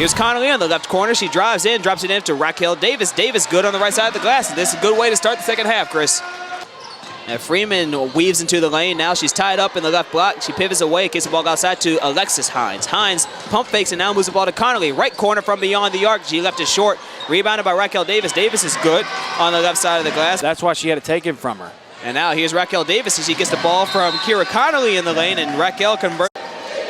Here's Connolly on the left corner. She drives in, drops it in to Racquel Davis. Davis good on the right side of the glass. And this is a good way to start the second half, Chris. And Freeman weaves into the lane. Now she's tied up in the left block. She pivots away, kicks the ball outside to Alexis Hines. Hines pump fakes and now moves the ball to Connolly. Right corner from beyond the arc. She left it short. Rebounded by Racquel Davis. Davis is good on the left side of the glass. That's why she had to take it from her. And now here's Racquel Davis as she gets the ball from Kira Connolly in the lane, and Racquel converts.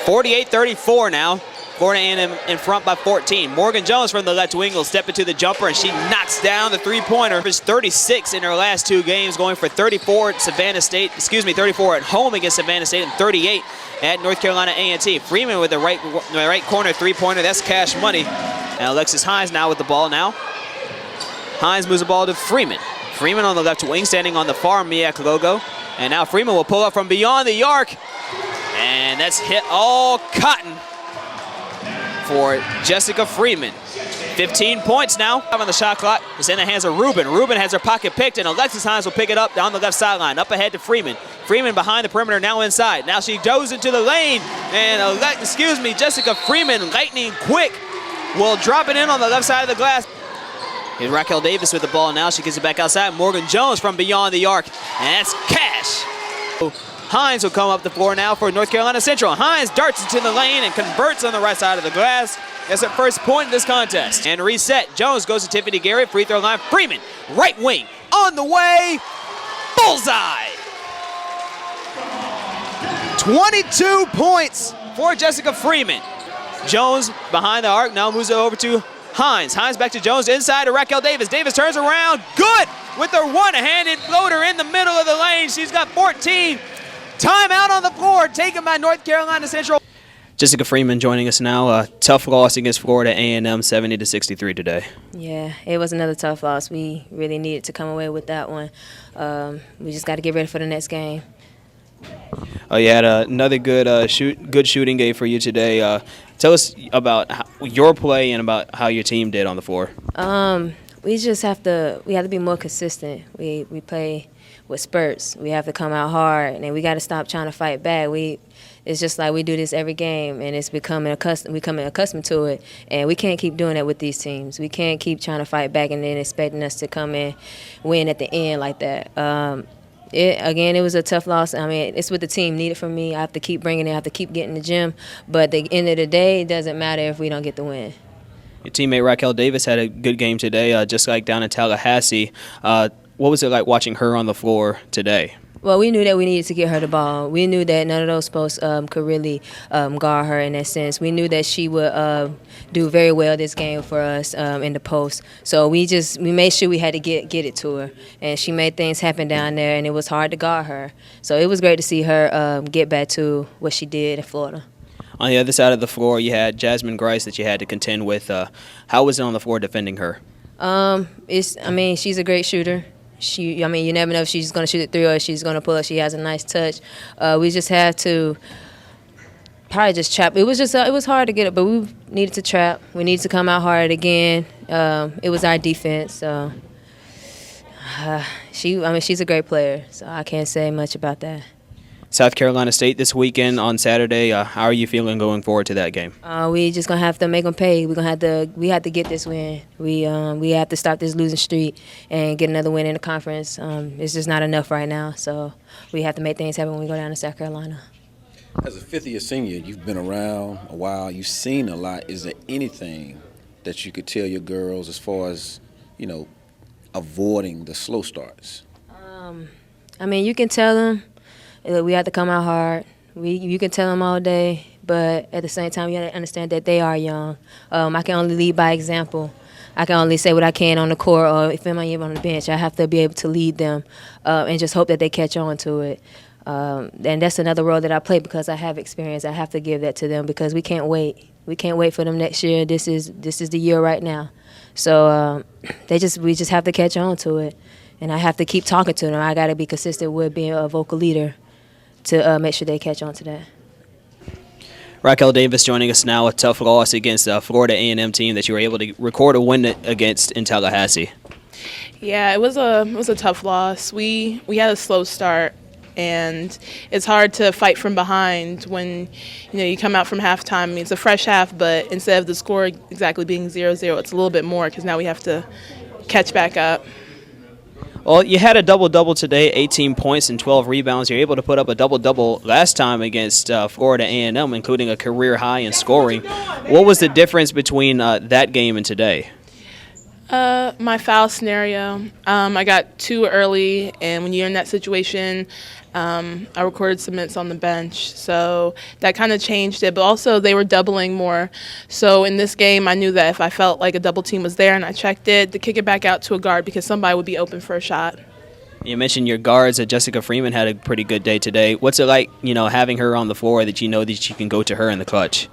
48-34 now. Florida A&M in front by 14. Morgan Jones from the left wing will step into the jumper, and she knocks down the three-pointer. She's 36 in her last two games, going for 34 at 34 at home against Savannah State and 38 at North Carolina A&T. Freeman with the right corner three-pointer. That's cash money. And Alexis Hines now with the ball now. Hines moves the ball to Freeman. Freeman on the left wing, standing on the far MEAC logo. And now Freeman will pull up from beyond the arc. And that's hit all cotton for Jessica Freeman. 15 points now on the shot clock. It's in the hands of Rubin. Rubin has her pocket picked, and Alexis Hines will pick it up down the left sideline. Up ahead to Freeman. Freeman behind the perimeter, now inside. Now she goes into the lane, and Jessica Freeman, lightning quick, will drop it in on the left side of the glass. Here's Racquel Davis with the ball now. She gets it back outside. Morgan Jones from beyond the arc, and that's cash. Hines will come up the floor now for North Carolina Central. Hines darts into the lane and converts on the right side of the glass. That's her first point in this contest. And reset. Jones goes to Tiffany Garrett. Free throw line. Freeman, right wing, on the way. Bullseye. 22 points for Jessica Freeman. Jones behind the arc. Now moves it over to Hines. Hines back to Jones. Inside to Racquel Davis. Davis turns around. Good with her one-handed floater in the middle of the lane. She's got 14. Timeout on the floor, taken by North Carolina Central. Jessica Freeman joining us now. A tough loss against Florida A&M, 70-63 today. Yeah, it was another tough loss. We really needed to come away with that one. We just got to get ready for the next game. Oh, you had another good shooting game for you today. Tell us about your play and about how your team did on the floor. We just have to be more consistent. We play with spurts. We have to come out hard, and then we got to stop trying to fight back. It's just like we do this every game, and it's becoming accustomed to it, and we can't keep doing that with these teams. We can't keep trying to fight back and then expecting us to come in, win at the end like that. It was a tough loss. I mean, it's what the team needed from me. I have to keep bringing it. I have to keep getting the gym. But at the end of the day, it doesn't matter if we don't get the win. Your teammate Racquel Davis had a good game today, just like down in Tallahassee. What was it like watching her on the floor today? Well, we knew that we needed to get her the ball. We knew that none of those posts could really guard her in that sense. We knew that she would do very well this game for us in the post. So we made sure we had to get it to her. And she made things happen down there, and it was hard to guard her. So it was great to see her get back to what she did in Florida. On the other side of the floor, you had Jasmine Grice that you had to contend with. How was it on the floor defending her? She's a great shooter. You never know if she's going to shoot it through or if she's going to pull up. She has a nice touch. We just have to probably just trap. It was hard to get it, but we needed to trap. We needed to come out hard again. It was our defense. So she's a great player. So I can't say much about that. South Carolina State this weekend on Saturday. How are you feeling going forward to that game? We just gonna have to make them pay. We have to get this win. We have to stop this losing streak and get another win in the conference. It's just not enough right now. So we have to make things happen when we go down to South Carolina. As a fifth-year senior, you've been around a while. You've seen a lot. Is there anything that you could tell your girls as far as avoiding the slow starts? You can tell them. We have to come out hard. You can tell them all day, but at the same time, you have to understand that they are young. I can only lead by example. I can only say what I can on the court, or if I'm even on the bench, I have to be able to lead them and just hope that they catch on to it. And that's another role that I play because I have experience. I have to give that to them because we can't wait. We can't wait for them next year. This is the year right now. So we just have to catch on to it, and I have to keep talking to them. I got to be consistent with being a vocal leader to make sure they catch on to that. Racquel Davis joining us now. A tough loss against a Florida A&M team that you were able to record a win against in Tallahassee. Yeah, it was a tough loss. We had a slow start. and it's hard to fight from behind when you come out from halftime. I mean, it's a fresh half, but instead of the score exactly being 0-0, it's a little bit more because now we have to catch back up. Well, you had a double-double today, 18 points and 12 rebounds. You're able to put up a double-double last time against Florida A&M, including a career high in scoring. What was the difference between that game and today? My foul scenario. I got too early, and when you're in that situation, I recorded some minutes on the bench, so that kind of changed it. But also, they were doubling more. So in this game, I knew that if I felt like a double team was there and I checked it, to kick it back out to a guard because somebody would be open for a shot. You mentioned your guards. Jessica Freeman had a pretty good day today. What's it like, having her on the floor that you know that you can go to her in the clutch?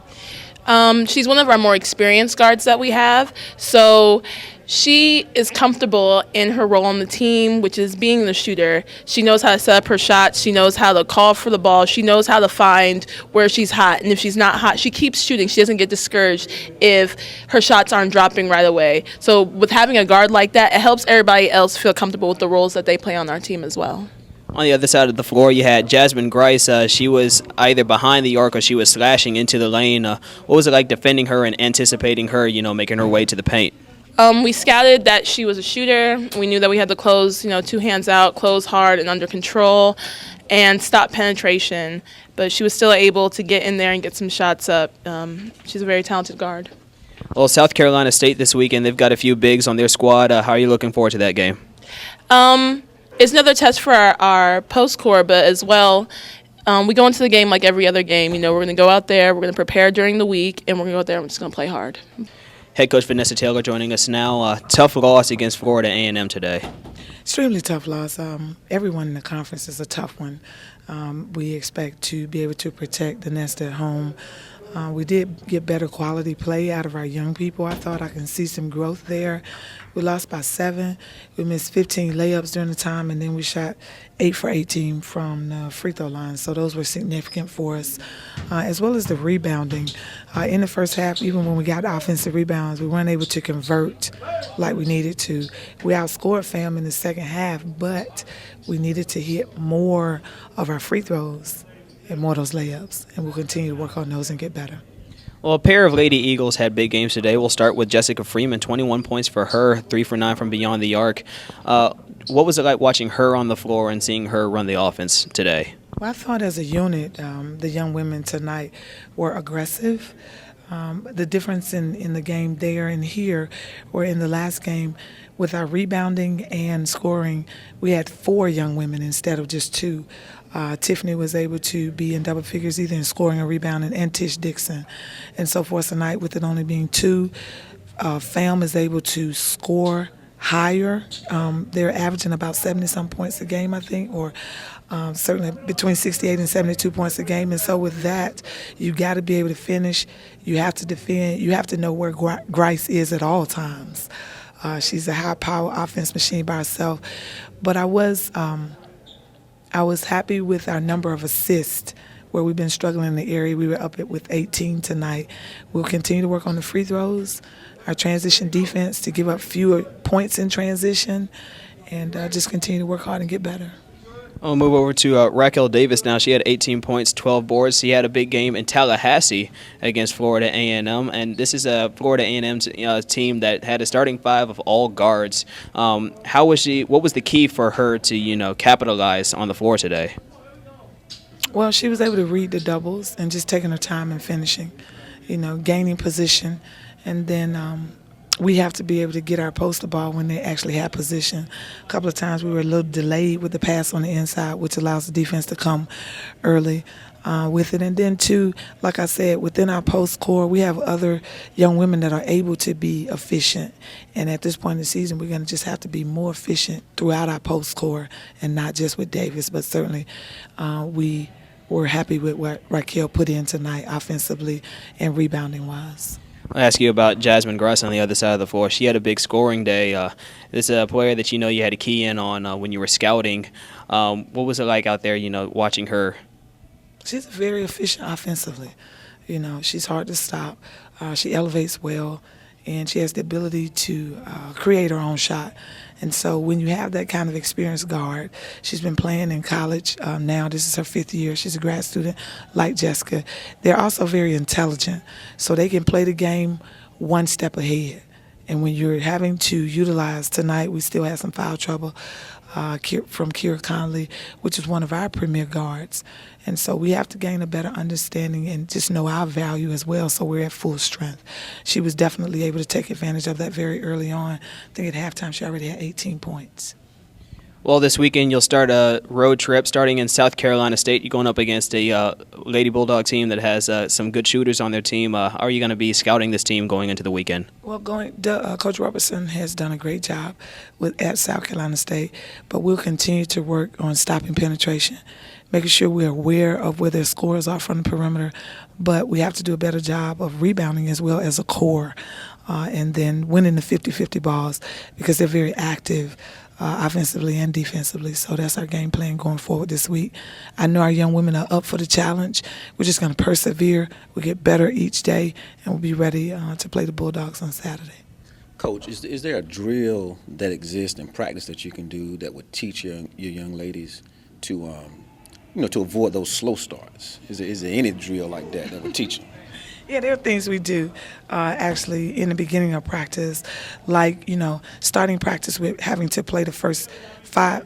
She's one of our more experienced guards that we have, so she is comfortable in her role on the team, which is being the shooter. She knows how to set up her shots. She knows how to call for the ball. She knows how to find where she's hot, and if she's not hot, she keeps shooting. She doesn't get discouraged if her shots aren't dropping right away. So with having a guard like that, it helps everybody else feel comfortable with the roles that they play on our team as well. On the other side of the floor, you had Jasmine Grice. She was either behind the arc or she was slashing into the lane. What was it like defending her and anticipating her, making her way to the paint? We scouted that she was a shooter. We knew that we had to close, 2 hands out, close hard and under control, and stop penetration. But she was still able to get in there and get some shots up. She's a very talented guard. Well, South Carolina State this weekend, they've got a few bigs on their squad. How are you looking forward to that game? It's another test for our post-core, but as well, we go into the game like every other game. We're going to go out there, we're going to prepare during the week, and we're going to go out there and we're just going to play hard. Head coach Vanessa Taylor joining us now. Tough loss against Florida A&M today. Extremely tough loss. Everyone in the conference is a tough one. We expect to be able to protect the nest at home. We did get better quality play out of our young people. I thought I can see some growth there. We lost by 7. We missed 15 layups during the time, and then we shot 8 for 18 from the free throw line. So those were significant for us, as well as the rebounding. In the first half, even when we got offensive rebounds, we weren't able to convert like we needed to. We outscored FAM in the second half, but we needed to hit more of our free throws and more of those layups, and we'll continue to work on those and get better. Well, a pair of Lady Eagles had big games today. We'll start with Jessica Freeman, 21 points for her, 3 for 9 from beyond the arc. What was it like watching her on the floor and seeing her run the offense today? Well, I thought as a unit, the young women tonight were aggressive. The difference in the game there and here, or in the last game, with our rebounding and scoring, we had 4 young women instead of just 2. Tiffany was able to be in double figures either in scoring or rebounding, and Tish Dixon. And so for us tonight, with it only being 2, FAM is able to score higher. They're averaging about 70-some points a game, I think, or certainly between 68 and 72 points a game. And so with that, you got to be able to finish. You have to defend. You have to know where Grice is at all times. She's a high-power offense machine by herself. But I was happy with our number of assists, where we've been struggling in the area. We were up with 18 tonight. We'll continue to work on the free throws, our transition defense to give up fewer points in transition, and just continue to work hard and get better. I'll move over to Racquel Davis now. She had 18 points, 12 boards. She had a big game in Tallahassee against Florida A&M, and this is a Florida A&M team that had a starting 5 of all guards. How was she? What was the key for her to capitalize on the floor today? Well, she was able to read the doubles and just taking her time and finishing, gaining position, and then we have to be able to get our poster ball when they actually have position. A couple of times we were a little delayed with the pass on the inside, which allows the defense to come early with it. And then, too, like I said, within our post core, we have other young women that are able to be efficient. And at this point in the season, we're going to just have to be more efficient throughout our post core, and not just with Davis, but certainly we were happy with what Racquel put in tonight offensively and rebounding-wise. I'll ask you about Jasmine Grice on the other side of the floor. She had a big scoring day. This is a player that you had to key in on when you were scouting. What was it like out there, watching her? She's very efficient offensively. She's hard to stop. She elevates well, and she has the ability to create her own shot. And so when you have that kind of experienced guard, she's been playing in college now. This is her 5th year. She's a grad student like Jessica. They're also very intelligent, so they can play the game one step ahead. And when you're having to utilize tonight, we still had some foul trouble from Kira Connolly, which is one of our premier guards. And so we have to gain a better understanding and just know our value as well, so we're at full strength. She was definitely able to take advantage of that very early on. I think at halftime she already had 18 points. Well, this weekend you'll start a road trip starting in South Carolina State. You're going up against a Lady Bulldog team that has some good shooters on their team. How are you going to be scouting this team going into the weekend? Well, Coach Robertson has done a great job at South Carolina State, but we'll continue to work on stopping penetration, making sure we're aware of where their scores are from the perimeter, but we have to do a better job of rebounding as well as a core, and then winning the 50-50 balls because they're very active offensively and defensively. So that's our game plan going forward this week. I know our young women are up for the challenge. We're just going to persevere. We'll get better each day, and we'll be ready to play the Bulldogs on Saturday. Coach, is there a drill that exists in practice that you can do that would teach your young ladies to to avoid those slow starts? Is there any drill like that would teach them? Yeah, there are things we do actually in the beginning of practice, like, starting practice with having to play the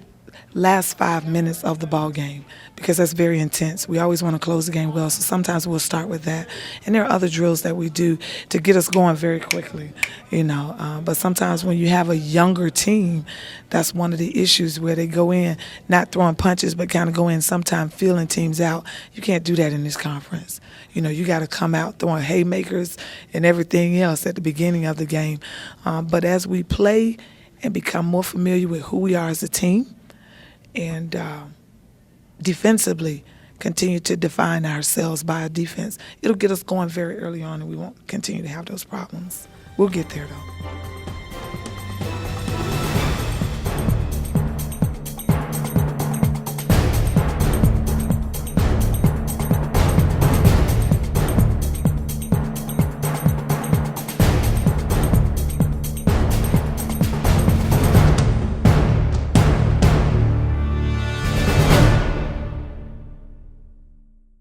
last 5 minutes of the ball game, because that's very intense. We always want to close the game well, so sometimes we'll start with that. And there are other drills that we do to get us going very quickly, but sometimes when you have a younger team, that's one of the issues where they go in not throwing punches but kind of go in sometimes feeling teams out. You can't do that in this conference. You got to come out throwing haymakers and everything else at the beginning of the game. But as we play and become more familiar with who we are as a team, and defensively continue to define ourselves by our defense, it'll get us going very early on, and we won't continue to have those problems. We'll get there, though.